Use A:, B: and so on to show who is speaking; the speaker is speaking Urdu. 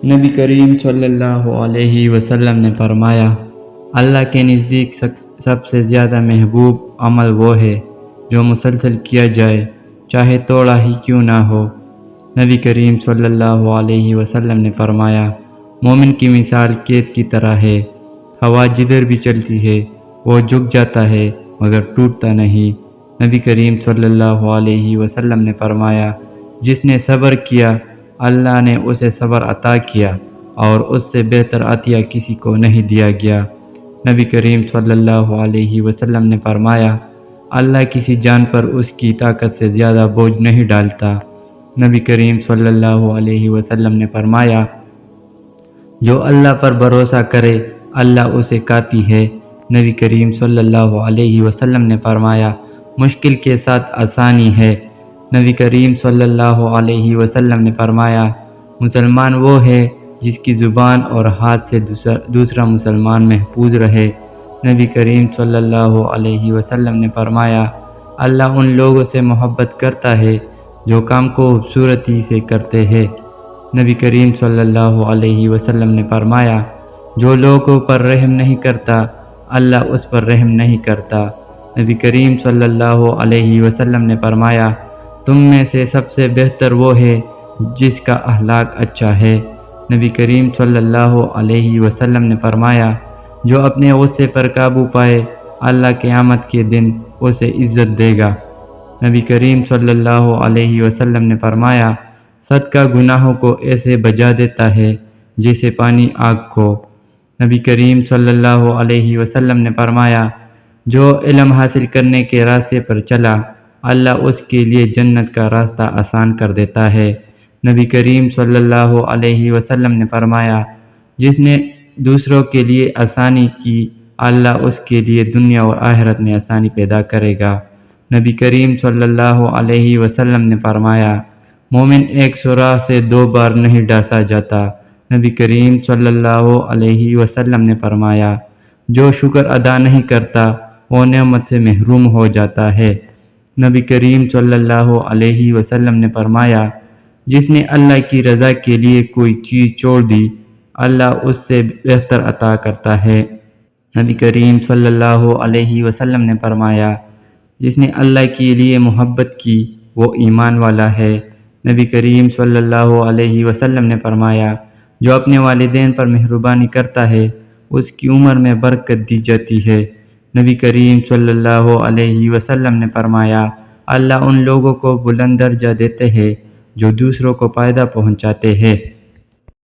A: نبی کریم صلی اللہ علیہ وسلم نے فرمایا، اللہ کے نزدیک سب سے زیادہ محبوب عمل وہ ہے جو مسلسل کیا جائے، چاہے تھوڑا ہی کیوں نہ ہو۔ نبی کریم صلی اللہ علیہ وسلم نے فرمایا، مومن کی مثال کھیت کی طرح ہے، ہوا جدھر بھی چلتی ہے وہ جھک جاتا ہے مگر ٹوٹتا نہیں۔ نبی کریم صلی اللہ علیہ وسلم نے فرمایا، جس نے صبر کیا اللہ نے اسے صبر عطا کیا اور اس سے بہتر عطیہ کسی کو نہیں دیا گیا۔ نبی کریم صلی اللہ علیہ وسلم نے فرمایا، اللہ کسی جان پر اس کی طاقت سے زیادہ بوجھ نہیں ڈالتا۔ نبی کریم صلی اللہ علیہ وسلم نے فرمایا، جو اللہ پر بھروسہ کرے اللہ اسے کافی ہے۔ نبی کریم صلی اللہ علیہ وسلم نے فرمایا، مشکل کے ساتھ آسانی ہے۔ نبی کریم صلی اللہ علیہ وسلم نے فرمایا، مسلمان وہ ہے جس کی زبان اور ہاتھ سے دوسرا مسلمان محفوظ رہے۔ نبی کریم صلی اللہ علیہ وسلم نے فرمایا، اللہ ان لوگوں سے محبت کرتا ہے جو کام کو خوبصورتی سے کرتے ہیں۔ نبی کریم صلی اللہ علیہ وسلم نے فرمایا، جو لوگوں پر رحم نہیں کرتا اللہ اس پر رحم نہیں کرتا۔ نبی کریم صلی اللہ علیہ وسلم نے فرمایا، تم میں سے سب سے بہتر وہ ہے جس کا اخلاق اچھا ہے۔ نبی کریم صلی اللہ علیہ وسلم نے فرمایا، جو اپنے غصے پر قابو پائے اللہ قیامت کے دن اسے عزت دے گا۔ نبی کریم صلی اللہ علیہ وسلم نے فرمایا، صدقہ گناہوں کو ایسے بجھا دیتا ہے جیسے پانی آگ کو۔ نبی کریم صلی اللہ علیہ وسلم نے فرمایا، جو علم حاصل کرنے کے راستے پر چلا اللہ اس کے لیے جنت کا راستہ آسان کر دیتا ہے۔ نبی کریم صلی اللہ علیہ وسلم نے فرمایا، جس نے دوسروں کے لیے آسانی کی اللہ اس کے لیے دنیا اور آخرت میں آسانی پیدا کرے گا۔ نبی کریم صلی اللہ علیہ وسلم نے فرمایا، مومن ایک سوراخ سے دو بار نہیں ڈانسا جاتا۔ نبی کریم صلی اللہ علیہ وسلم نے فرمایا، جو شکر ادا نہیں کرتا وہ نعمت سے محروم ہو جاتا ہے۔ نبی کریم صلی اللہ علیہ وسلم نے فرمایا، جس نے اللہ کی رضا کے لیے کوئی چیز چھوڑ دی اللہ اس سے بہتر عطا کرتا ہے۔ نبی کریم صلی اللہ علیہ وسلم نے فرمایا، جس نے اللہ کے لیے محبت کی وہ ایمان والا ہے۔ نبی کریم صلی اللہ علیہ وسلم نے فرمایا، جو اپنے والدین پر مہربانی کرتا ہے اس کی عمر میں برکت دی جاتی ہے۔ نبی کریم صلی اللہ علیہ وسلم نے فرمایا، اللہ ان لوگوں کو بلند درجہ دیتے ہیں جو دوسروں کو فائدہ پہنچاتے ہیں۔